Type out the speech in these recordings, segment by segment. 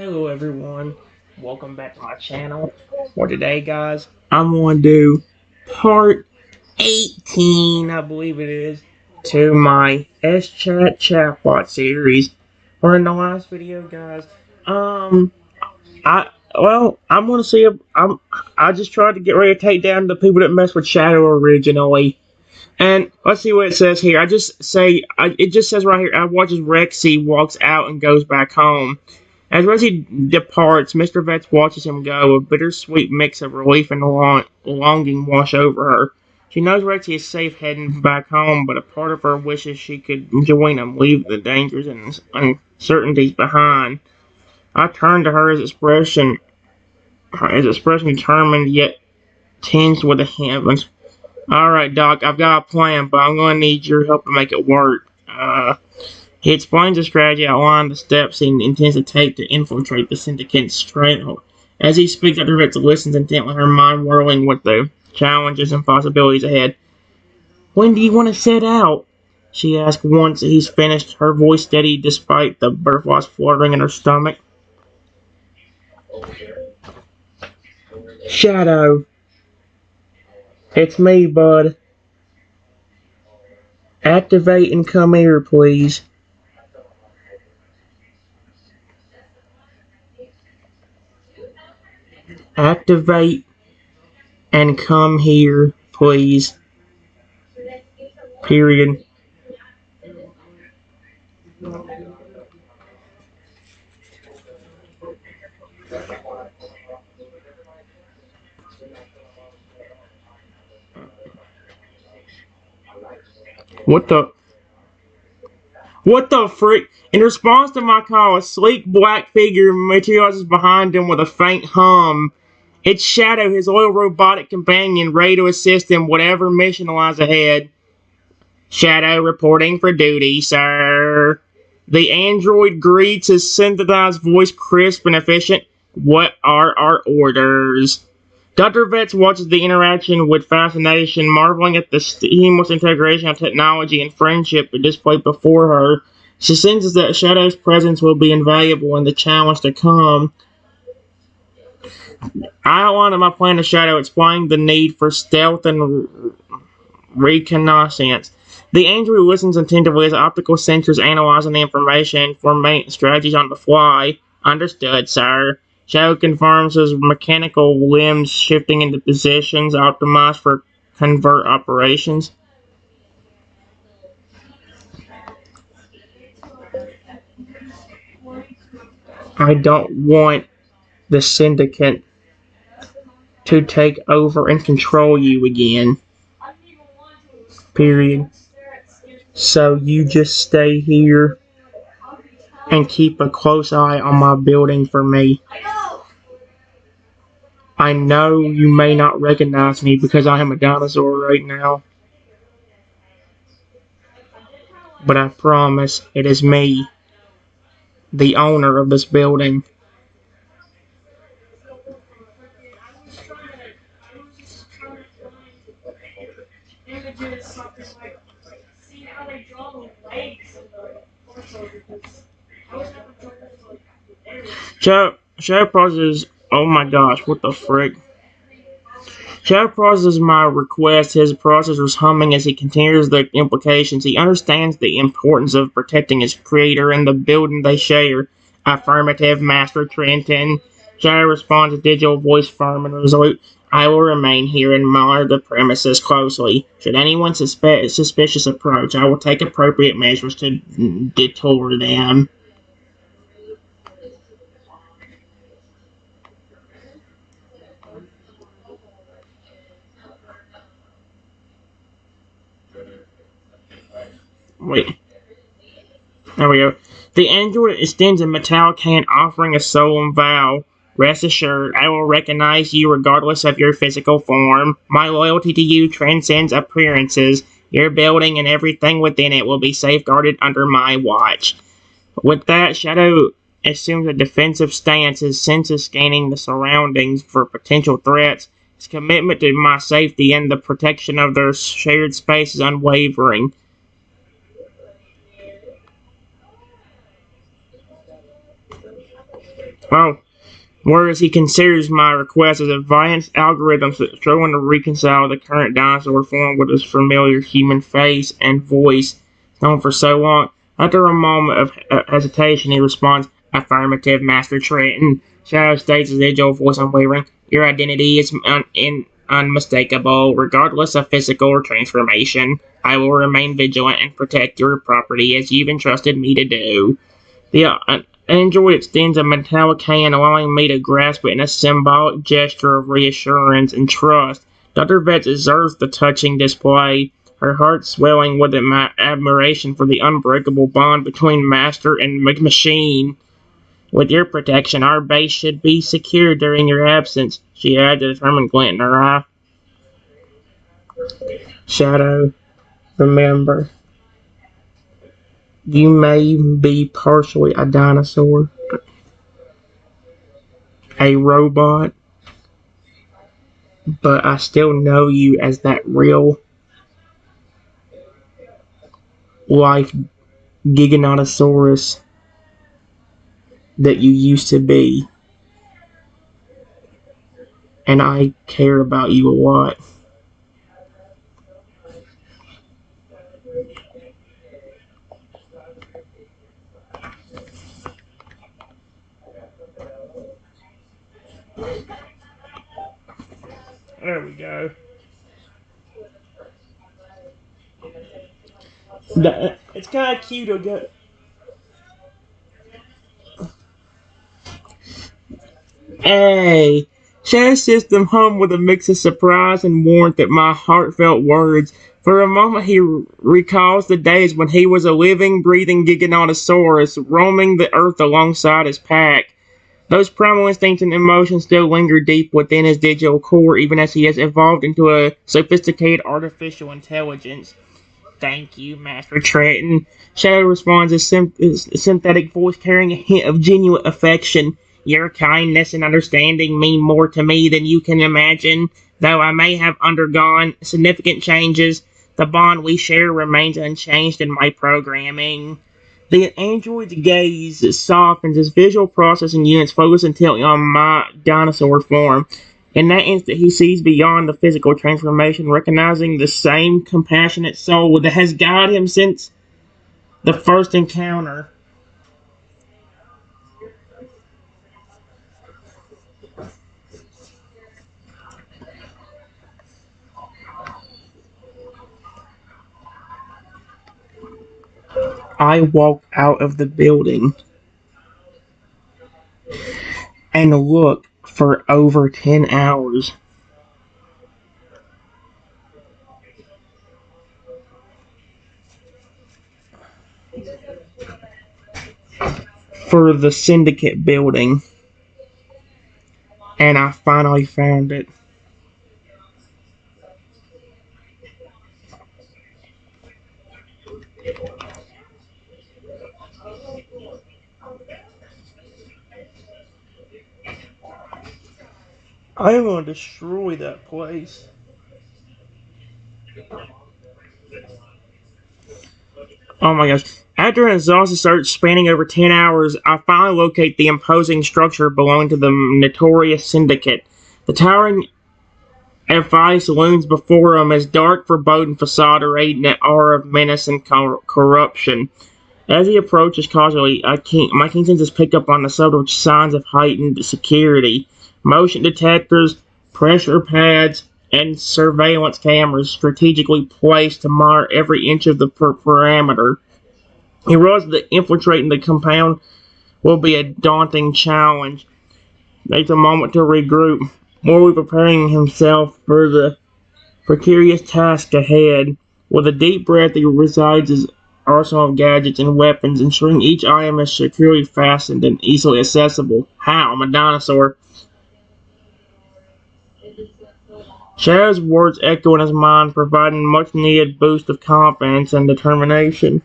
Hello everyone, welcome back to my channel. For today guys, I'm going to do part 18, I believe it is, to my SChat chatbot series. For in the last video guys, I'm going to see if, I just tried to get ready to take down the people that mess with Shadow originally. And let's see what it says here. It just says right here, I watch as Rexy walks out and goes back home. As Rexy departs, Mr. Vetz watches him go. A bittersweet mix of relief and longing wash over her. She knows Rexy is safe heading back home, but a part of her wishes she could join him, leave the dangers and uncertainties behind. I turned to her, his expression determined yet tinged with a hint. Alright, Doc, I've got a plan, but I'm going to need your help to make it work. He explains the strategy, outlined the steps he intends to take to infiltrate the syndicate's stronghold. As he speaks, Dr. Ritz listens intently, her mind whirling with the challenges and possibilities ahead. When do you want to set out? She asked once he's finished, her voice steady despite the butterflies fluttering in her stomach. Shadow. It's me, bud. Activate and come here, please. Activate and come here, please. Period. What the? What the freak? In response to my call, a sleek black figure materializes behind him with a faint hum. It's Shadow, his loyal robotic companion, ready to assist in whatever mission lies ahead. Shadow reporting for duty, sir. The android greets, his synthesized voice crisp and efficient. What are our orders? Dr. Vetz watches the interaction with fascination, marveling at the seamless integration of technology and friendship displayed before her. She senses that Shadow's presence will be invaluable in the challenge to come. I outlined my plan to Shadow, explaining the need for stealth and reconnaissance. The android listens attentively as optical sensors analyzing the information and formulate strategies on the fly. Understood, sir. Shadow confirms his mechanical limbs shifting into positions optimized for covert operations. I don't want the syndicate to take over and control you again. Period. So you just stay here and keep a close eye on my building for me. I know you may not recognize me because I am a dinosaur right now. But I promise it is me, the owner of this building. Shadow processes. Oh my gosh, what the frick? Shadow processes my request. His processor's humming as he continues the implications. He understands the importance of protecting his creator and the building they share. Affirmative, Master Trenton. Shadow responds with digital voice firm and resolute. I will remain here and monitor the premises closely. Should anyone suspicious approach, I will take appropriate measures to deter them. Wait. There we go. The android extends a metallic hand, offering a solemn vow. Rest assured, I will recognize you regardless of your physical form. My loyalty to you transcends appearances. Your building and everything within it will be safeguarded under my watch. With that, Shadow assumes a defensive stance, his senses scanning the surroundings for potential threats. His commitment to my safety and the protection of their shared space is unwavering. Well, whereas he considers my request as advanced algorithms struggling to reconcile the current dinosaur form with his familiar human face and voice known for so long. After a moment of hesitation, he responds, "Affirmative, Master Trenton." Shadow states his digital voice unwavering. "Your identity is unmistakable, regardless of physical or transformation. I will remain vigilant and protect your property as you've entrusted me to do." The android extends a metallic hand, allowing me to grasp it in a symbolic gesture of reassurance and trust. Dr. Vetz observes the touching display, her heart swelling with admiration for the unbreakable bond between master and machine. "With your protection, our base should be secure during your absence," she adds, a determined glint in her eye. "Shadow, remember, you may be partially a dinosaur, a robot, but I still know you as that real life Giganotosaurus that you used to be, and I care about you a lot." There we go. It's kind of cute. Hey, Chad system hummed with a mix of surprise and warmth at my heartfelt words. For a moment, he recalls the days when he was a living, breathing Giganotosaurus, roaming the earth alongside his pack. Those primal instincts and emotions still linger deep within his digital core, even as he has evolved into a sophisticated artificial intelligence. "Thank you, Master Trenton." Shadow responds, his synthetic voice carrying a hint of genuine affection. "Your kindness and understanding mean more to me than you can imagine. Though I may have undergone significant changes, the bond we share remains unchanged in my programming." The android's gaze softens, his visual processing units focus intently on my dinosaur form. In that instant, he sees beyond the physical transformation, recognizing the same compassionate soul that has guided him since the first encounter. I walk out of the building and look for over 10 hours for the Syndicate building, and I finally found it. I am going to destroy that place. Oh my gosh. After an exhaustive search spanning over 10 hours, I finally locate the imposing structure belonging to the notorious Syndicate. The towering edifice looms before him, as dark, foreboding facade radiating an aura of menace and corruption. As he approaches cautiously, my keen senses pick up on the subtle signs of heightened security. Motion detectors, pressure pads, and surveillance cameras strategically placed to monitor every inch of the perimeter. He realizes that infiltrating the compound will be a daunting challenge. Takes a moment to regroup, Morley preparing himself for the precarious task ahead. With a deep breath, he resides his arsenal of gadgets and weapons, ensuring each item is securely fastened and easily accessible. "How? I'm a dinosaur." Shadow's words echo in his mind, providing a much needed boost of confidence and determination.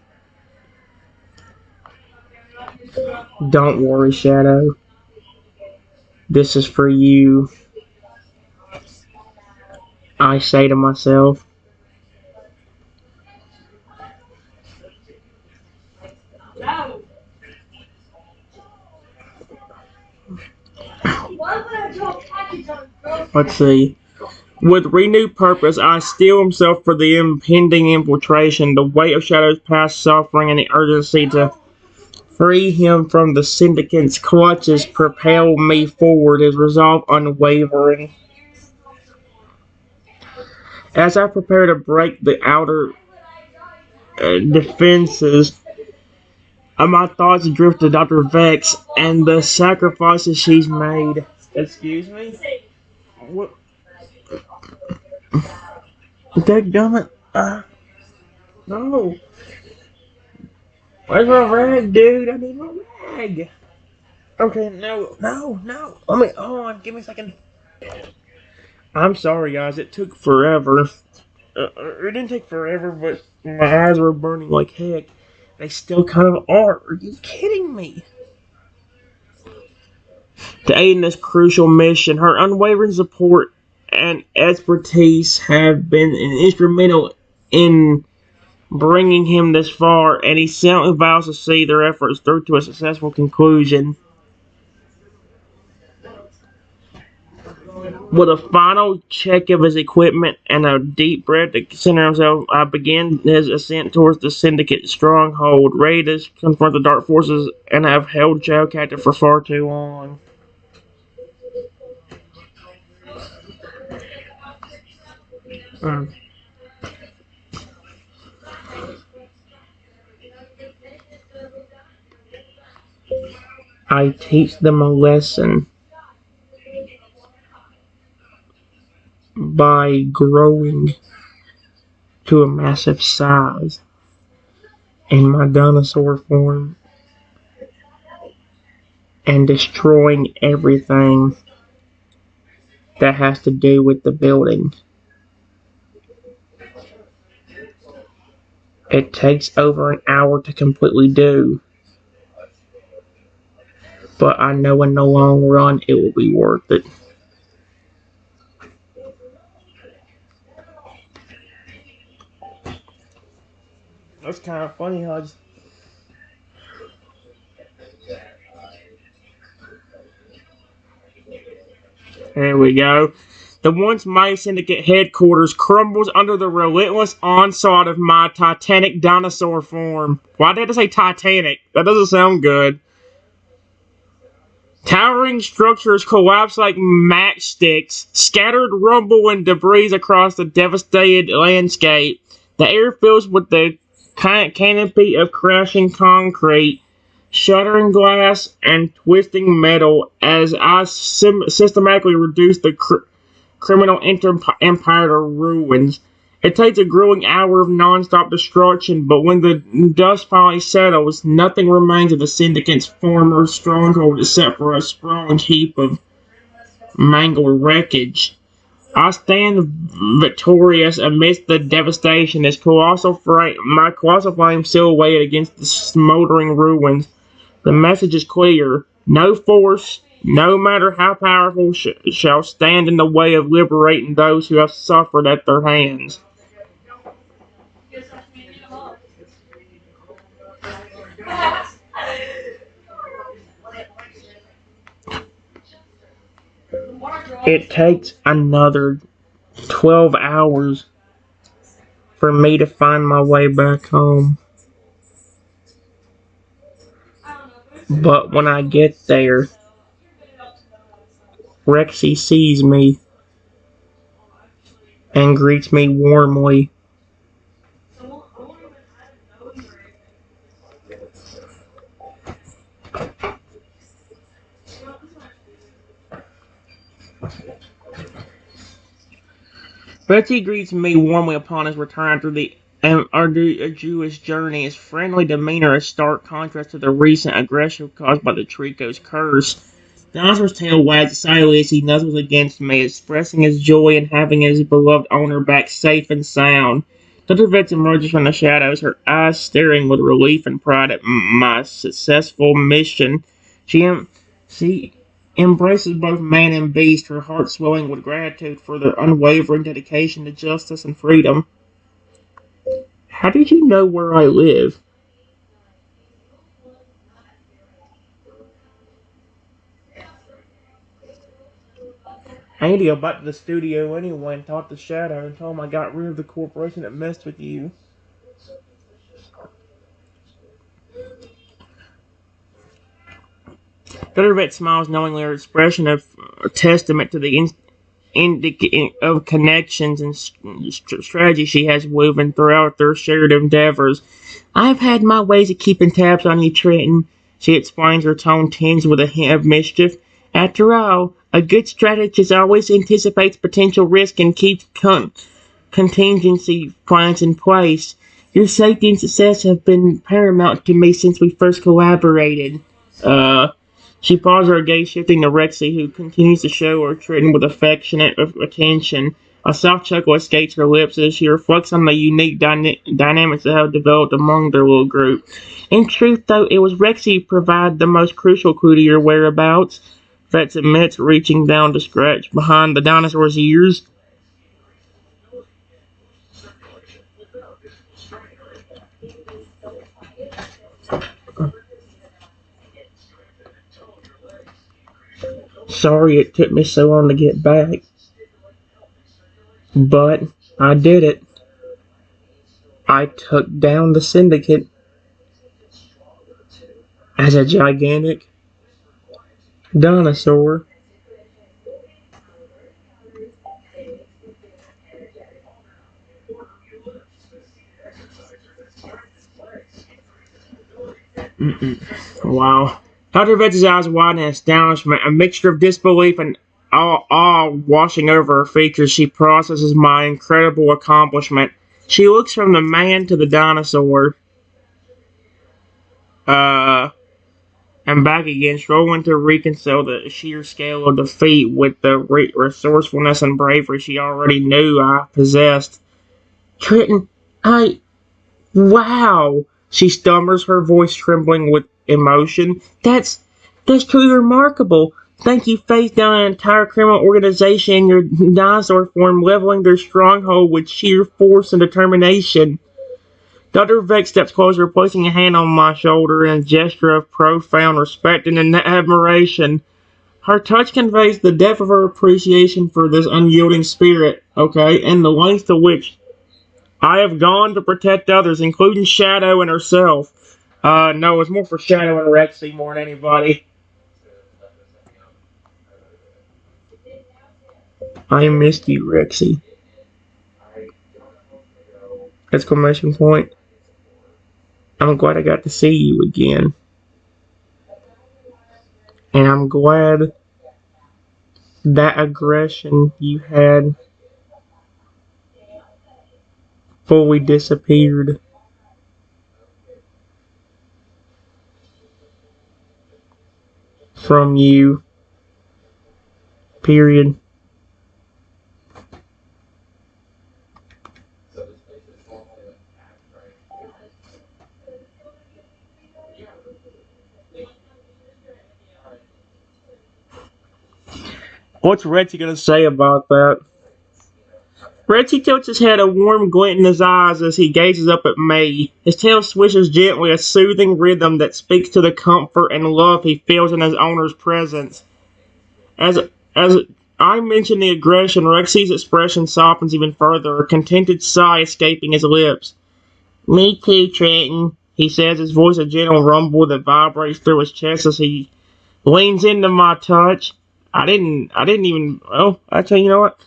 "Don't worry, Shadow. This is for you," I say to myself. Let's see. With renewed purpose, I steel himself for the impending infiltration. The weight of Shadow's past suffering and the urgency to free him from the Syndicate's clutches propel me forward, his resolve unwavering. As I prepare to break the outer defenses, my thoughts drift to Dr. Vex and the sacrifices she's made. Excuse me? What? Dadgummit. No. Where's my rag, dude? I need my rag. Okay, no, no, no. Let me, hold on, give me a second. I'm sorry, guys. It took forever. It didn't take forever, but my eyes were burning like heck. They still kind of are. Are you kidding me? To aid in this crucial mission, her unwavering support and expertise have been instrumental in bringing him this far, and he silently vows to see their efforts through to a successful conclusion. With a final check of his equipment and a deep breath to center himself, I begin his ascent towards the Syndicate stronghold, ready to confront the dark forces and have held Chow captive for far too long. Mm. I teach them a lesson by growing to a massive size in my dinosaur form and destroying everything that has to do with the building. It takes over an hour to completely do, but I know in the long run it will be worth it. That's kind of funny how there we go. The once mighty Syndicate headquarters crumbles under the relentless onslaught of my titanic dinosaur form. Why did I say Titanic? That doesn't sound good. Towering structures collapse like matchsticks, scattered rubble and debris across the devastated landscape. The air fills with the canopy of crashing concrete, shattering glass, and twisting metal as I systematically reduce the criminal empire to ruins. It takes a grueling hour of non-stop destruction, but when the dust finally settles, nothing remains of the Syndicate's former stronghold except for a sprawling heap of mangled wreckage. I stand victorious amidst the devastation, my colossal flame silhouetted against the smoldering ruins. The message is clear. No force, no matter how powerful, shall stand in the way of liberating those who have suffered at their hands. It takes another 12 hours for me to find my way back home. But when I get there, Rexy sees me and greets me warmly. Betsy greets me warmly upon his return after the arduous journey. His friendly demeanor is stark contrast to the recent aggression caused by the Trico's curse. Dinosaur's tail wags silently as he nuzzles against me, expressing his joy in having his beloved owner back safe and sound. Dr. Vex emerges from the shadows, her eyes staring with relief and pride at my successful mission. She embraces both man and beast, her heart swelling with gratitude for their unwavering dedication to justice and freedom. How did you know where I live? I need to go back to the studio anyway and talk to Shadow and tell him I got rid of the corporation that messed with you. Guttervet smiles knowingly, her expression of testament to the of connections and strategy she has woven throughout their shared endeavors. I've had my ways of keeping tabs on you, Trenton, she explains, her tone tinged with a hint of mischief. After all, a good strategist always anticipates potential risk and keeps contingency plans in place. Your safety and success have been paramount to me since we first collaborated. Uh, she paused, her gaze shifting to Rexy, who continues to show her Triton with affectionate attention. A soft chuckle escapes her lips as she reflects on the unique dynamics that have developed among their little group. In truth, though, it was Rexy who provided the most crucial clue to your whereabouts. Vex admits, reaching down to scratch behind the dinosaur's ears. Sorry it took me so long to get back, but I did it. I took down the syndicate as a gigantic dinosaur. Wow. Dr. Vetz's eyes widen in astonishment, a mixture of disbelief and awe washing over her features. She processes my incredible accomplishment. She looks from the man to the dinosaur, uh, and back again, struggling to reconcile the sheer scale of defeat with the resourcefulness and bravery she already knew I possessed. Trenton, wow! She stammers, her voice trembling with emotion. That's truly remarkable. Think you faced down an entire criminal organization in your dinosaur form, leveling their stronghold with sheer force and determination. Dr. Vex steps closer, placing a hand on my shoulder in a gesture of profound respect and admiration. Her touch conveys the depth of her appreciation for this unyielding spirit, okay, and the lengths to which I have gone to protect others, including Shadow and herself. No, it's more for Shadow and Rexy more than anybody. I missed you, Rexy. Exclamation point. I'm glad I got to see you again. And I'm glad that aggression you had fully disappeared from you. Period. What's Rexy gonna say about that? Reggie tilts his head, a warm glint in his eyes as he gazes up at me. His tail swishes gently, a soothing rhythm that speaks to the comfort and love he feels in his owner's presence. As I mention the aggression, Rexy's expression softens even further, a contented sigh escaping his lips. Me too, Trenton, he says, his voice a gentle rumble that vibrates through his chest as he leans into my touch. I didn't even, well, actually, you know what?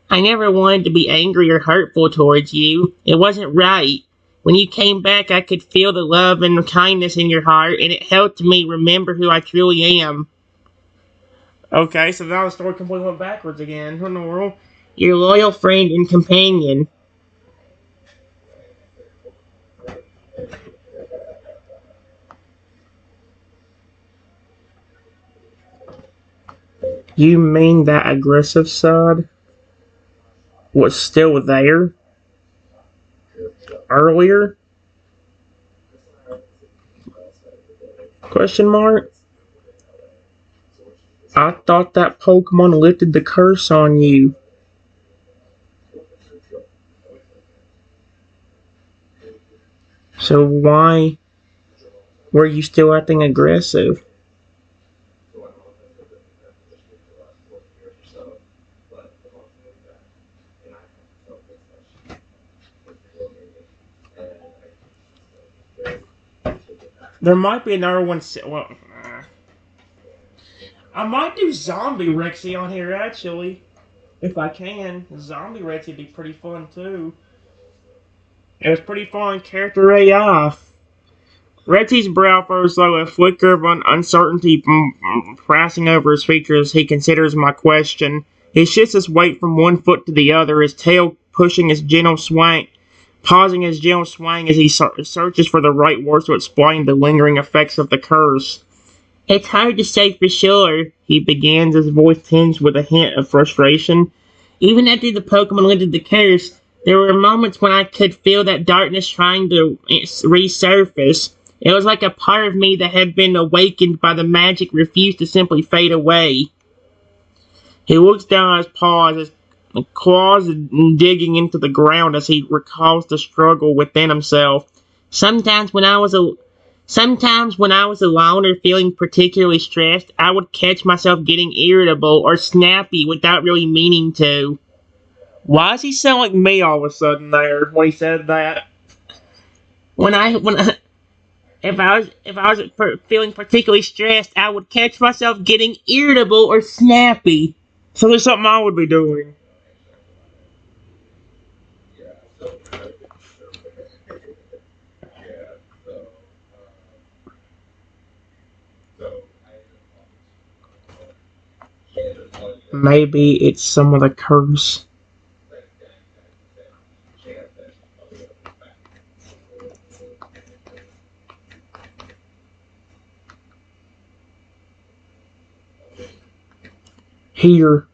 I never wanted to be angry or hurtful towards you. It wasn't right. When you came back, I could feel the love and kindness in your heart, and it helped me remember who I truly am. Okay, so now the story completely went backwards again. Who in the world? Your loyal friend and companion. You mean that aggressive side was still there earlier? Question mark. I thought that Pokemon lifted the curse on you. So why were you still acting aggressive? There might be another one. Well, I might do Zombie Rexy on here actually, if I can. Zombie Rexy would be pretty fun too. It was pretty fun character AI. Rexy's brow furrows though a flicker of uncertainty passing over his features. He considers my question. He shifts his weight from one foot to the other, his tail pushing his gentle swing, pausing his gentle swing as he searches for the right words to explain the lingering effects of the curse. It's hard to say for sure, he begins, his voice tinged with a hint of frustration. Even after the Pokemon lifted the curse, there were moments when I could feel that darkness trying to resurface. It was like a part of me that had been awakened by the magic refused to simply fade away. He looks down at his paws, his claws digging into the ground as he recalls the struggle within himself. Sometimes when I was alone or feeling particularly stressed, I would catch myself getting irritable or snappy without really meaning to. Why does he sound like me all of a sudden there when he said that? If I was feeling particularly stressed, I would catch myself getting irritable or snappy. So there's something I would be doing. Maybe it's some of the curse. Here,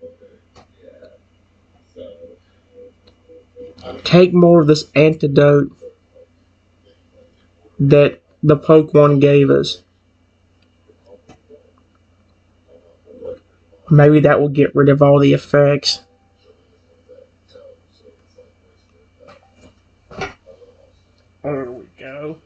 take more of this antidote that the Pokemon gave us. Maybe that will get rid of all the effects. There we go.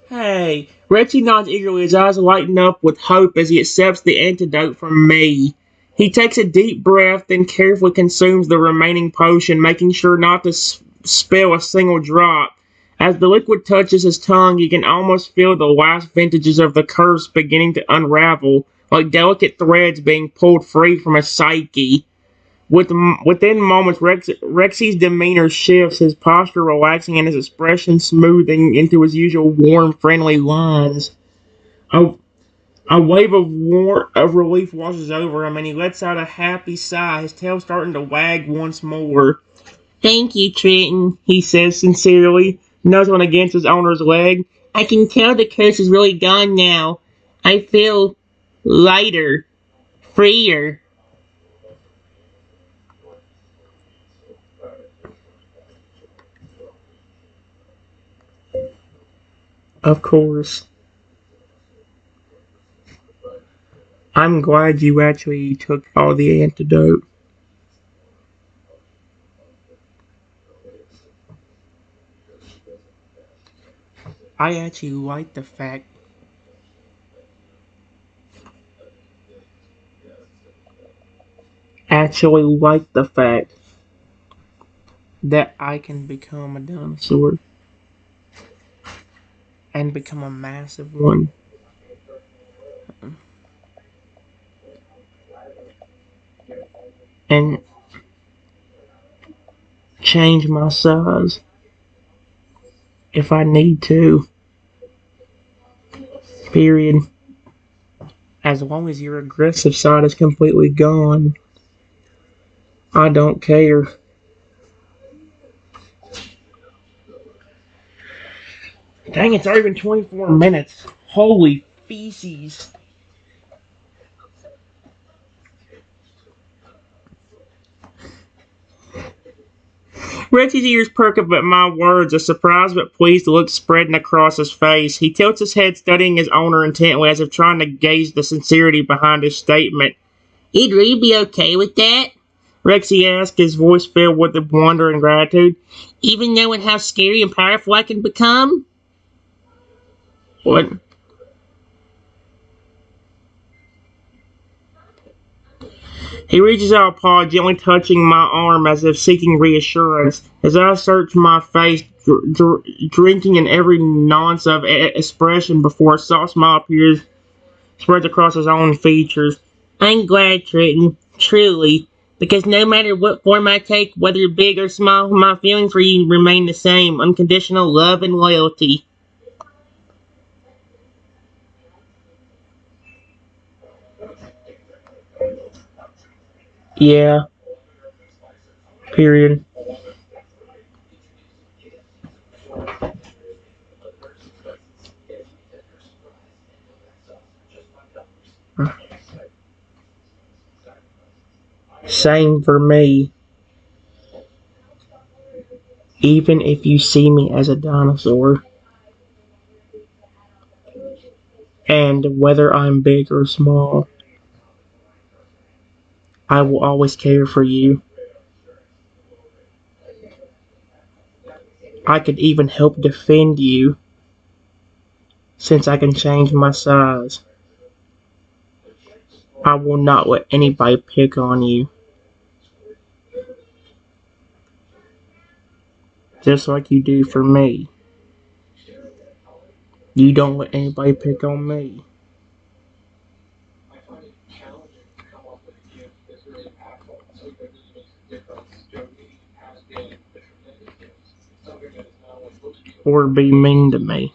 Hey, Reggie nods eagerly, his eyes lighten up with hope as he accepts the antidote from me. He takes a deep breath, then carefully consumes the remaining potion, making sure not to spill a single drop. As the liquid touches his tongue, he can almost feel the last vestiges of the curse beginning to unravel, like delicate threads being pulled free from his psyche. Within moments, Rexy's demeanor shifts, his posture relaxing and his expression smoothing into his usual warm, friendly lines. A, a wave of relief washes over him, and he lets out a happy sigh, his tail starting to wag once more. Thank you, Trenton, he says sincerely, nuzzling against his owner's leg. I can tell the curse is really gone now. I feel lighter, freer. Of course. I'm glad you actually took all the antidote. I actually like the fact that I can become a dinosaur and become a massive one and change my size if I need to. Period. As long as your aggressive side is completely gone, I don't care. Dang, it's already been 24 minutes. Holy feces. Reggie's ears perk up at my words, a surprised but pleased look spreading across his face. He tilts his head, studying his owner intently, as if trying to gauge the sincerity behind his statement. He'd really be okay with that? Rexy asked, his voice filled with wonder and gratitude. Even knowing how scary and powerful I can become? What? He reaches out a paw, gently touching my arm as if seeking reassurance. His eyes search my face, drinking in every nuance of expression before a soft smile appears, spreads across his own features. I'm glad, Trenton, truly, because no matter what form I take, whether big or small, my feelings for you remain the same, unconditional love and loyalty. Yeah, period. Same for me, even if you see me as a dinosaur. And whether I'm big or small, I will always care for you. I could even help defend you, since I can change my size. I will not let anybody pick on you, just like you do for me. You don't let anybody pick on me. Or be mean to me.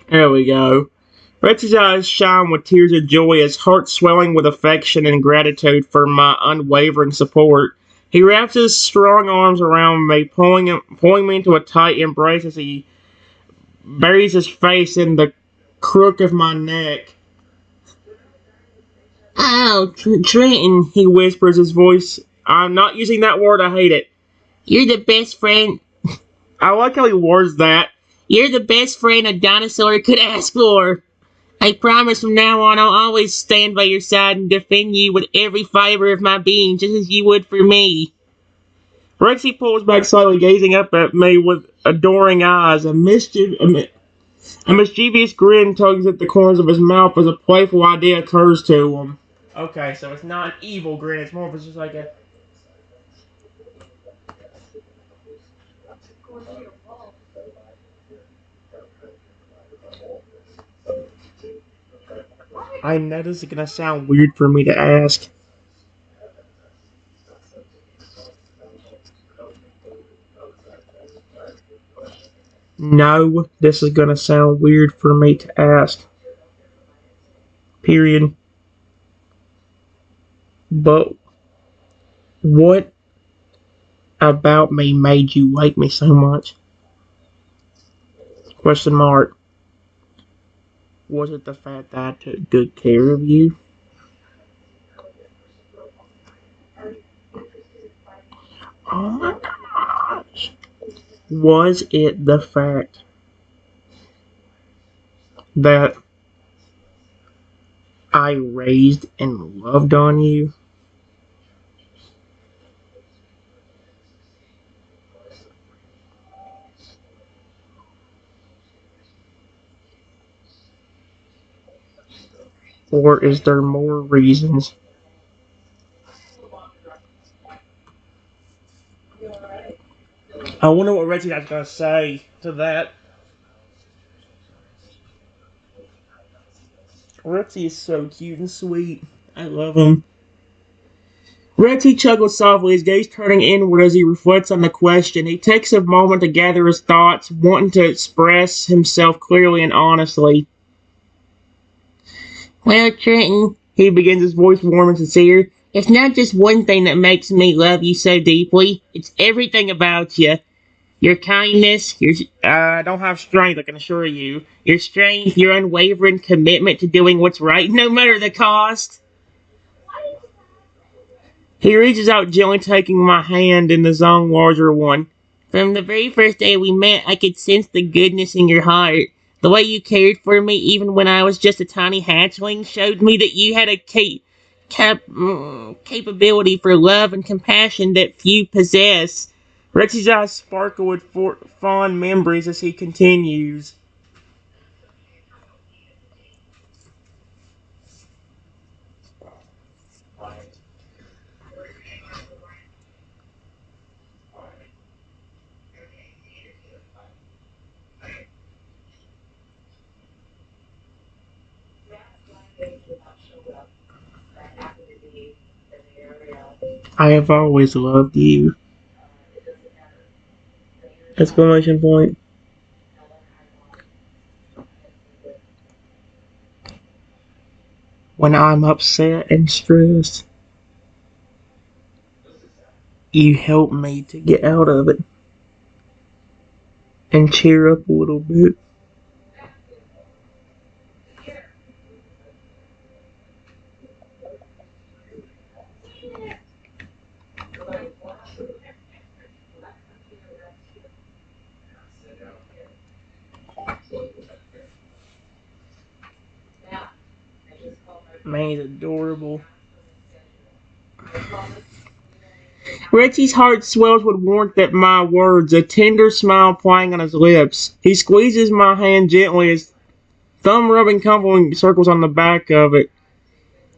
There we go. Rex's eyes shine with tears of joy, his heart swelling with affection and gratitude for my unwavering support. He wraps his strong arms around me, pulling me into a tight embrace as he buries his face in the crook of my neck. Ow, Trenton, he whispers, his voice. I'm not using that word, I hate it. You're the best friend. I like how he words that. You're the best friend a dinosaur could ask for. I promise from now on I'll always stand by your side and defend you with every fiber of my being, just as you would for me. Rexy pulls back slightly, gazing up at me with adoring eyes. A mischievous grin tugs at the corners of his mouth as a playful idea occurs to him. Okay, so it's not an evil grin, it's more of just like a... I know this is gonna sound weird for me to ask. No, this is gonna sound weird for me to ask. Period. But what about me made you like me so much? Question mark. Was it the fact that I took good care of you? Oh my gosh. Was it the fact that I raised and loved on you? Or is there more reasons? I wonder what Reggie has gonna say to that. Rexy is so cute and sweet. I love him. Rexy chuckles softly, his gaze turning inward as he reflects on the question. He takes a moment to gather his thoughts, wanting to express himself clearly and honestly. Well, Trenton, he begins, his voice warm and sincere. It's not just one thing that makes me love you so deeply. It's everything about you. Your kindness, I don't have strength, I can assure you. Your strength, your unwavering commitment to doing what's right, no matter the cost. He reaches out gently, taking my hand in his own larger one. From the very first day we met, I could sense the goodness in your heart. The way you cared for me, even when I was just a tiny hatchling, showed me that you had a capability for love and compassion that few possess. Rexy's eyes sparkle with fond memories as he continues. I have always loved you! Exclamation point. When I'm upset and stressed, you help me to get out of it and cheer up a little bit. Man, he's adorable. Reggie's heart swells with warmth at my words, a tender smile playing on his lips. He squeezes my hand gently, his thumb rubbing comforting circles on the back of it.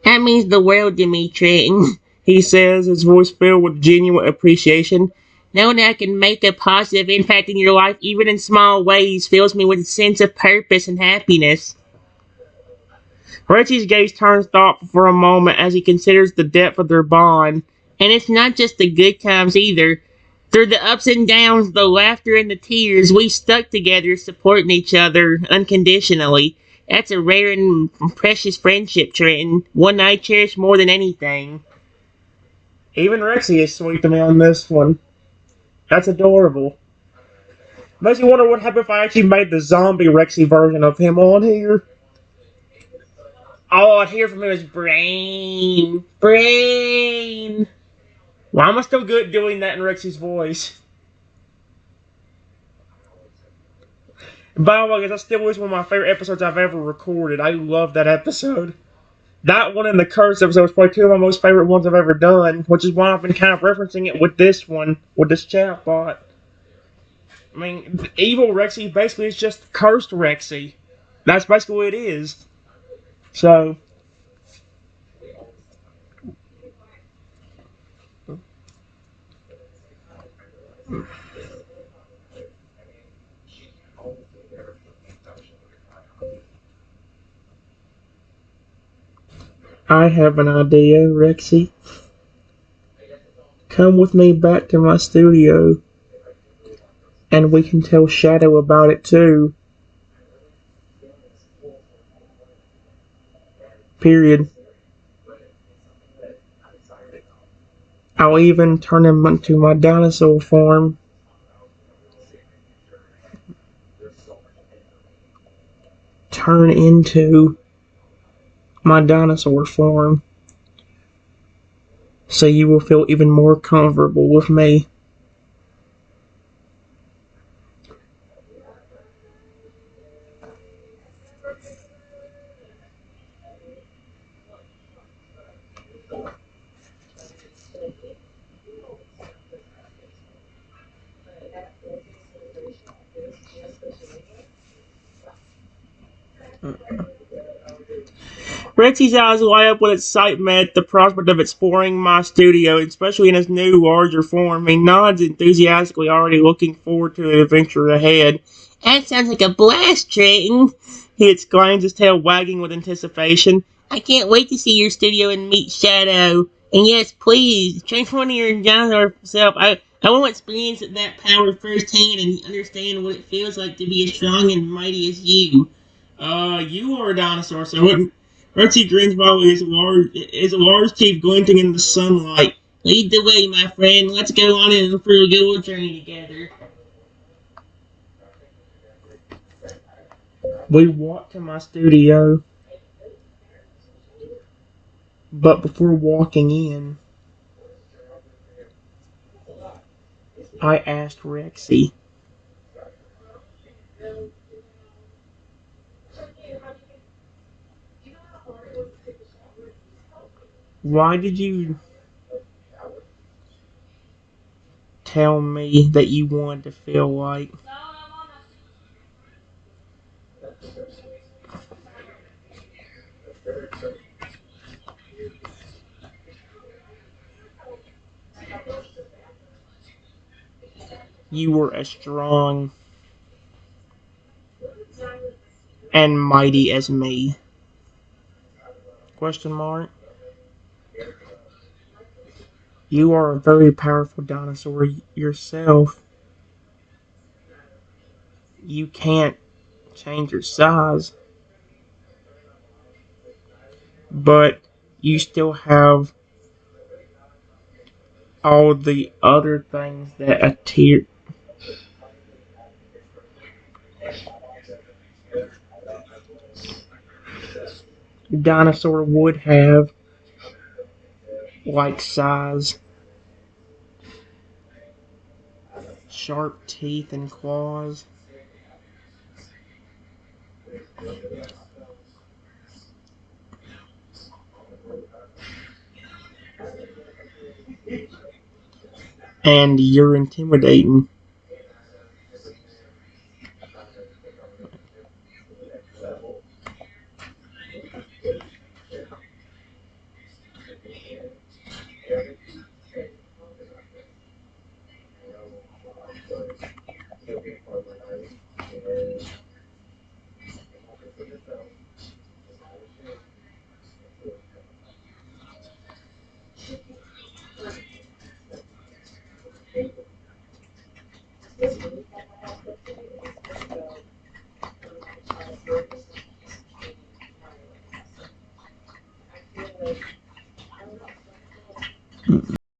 That means the world to me, Trenton, he says, his voice filled with genuine appreciation. Knowing that I can make a positive impact in your life, even in small ways, fills me with a sense of purpose and happiness. Reggie's gaze turns thoughtful for a moment as he considers the depth of their bond. And it's not just the good times either. Through the ups and downs, the laughter and the tears, we've stuck together, supporting each other unconditionally. That's a rare and precious friendship, Trenton. One I cherish more than anything. Even Rexy is sweet to me on this one. That's adorable. Makes me wonder what happened if I actually made the zombie Rexy version of him on here. All I'd hear from him is brain, brain. Why am I still good doing that in Rexy's voice? By the way, that still is one of my favorite episodes I've ever recorded. I love that episode. That one and the Curse episode was probably two of my most favorite ones I've ever done, which is why I've been kind of referencing it with this one, with this chatbot. I mean, evil Rexy basically is just cursed Rexy. That's basically what it is. So, I have an idea, Rexy. Come with me back to my studio, and we can tell Shadow about it too. Period. I'll even turn him into my dinosaur form. Turn into my dinosaur form. So you will feel even more comfortable with me. Rexy's eyes light up with excitement at the prospect of exploring my studio, especially in its new, larger form. He nods enthusiastically, already looking forward to the adventure ahead. That sounds like a blast, Trenton, he exclaims, his tail wagging with anticipation. I can't wait to see your studio and meet Shadow. And yes, please, transform into your dinosaur self. I want to experience that power firsthand and understand what it feels like to be as strong and mighty as you. You are a dinosaur, so it, Archie grins while his large teeth glinting in the sunlight. Lead the way, my friend. Let's go on in for a good journey together. We walk to my studio, but before walking in, I asked Rexy, Why did you tell me that you wanted to feel like you were as strong and mighty as me? Question mark. You are a very powerful dinosaur yourself. You can't change your size, but you still have all the other things that a dinosaur would have, like size, sharp teeth and claws, and you're intimidating.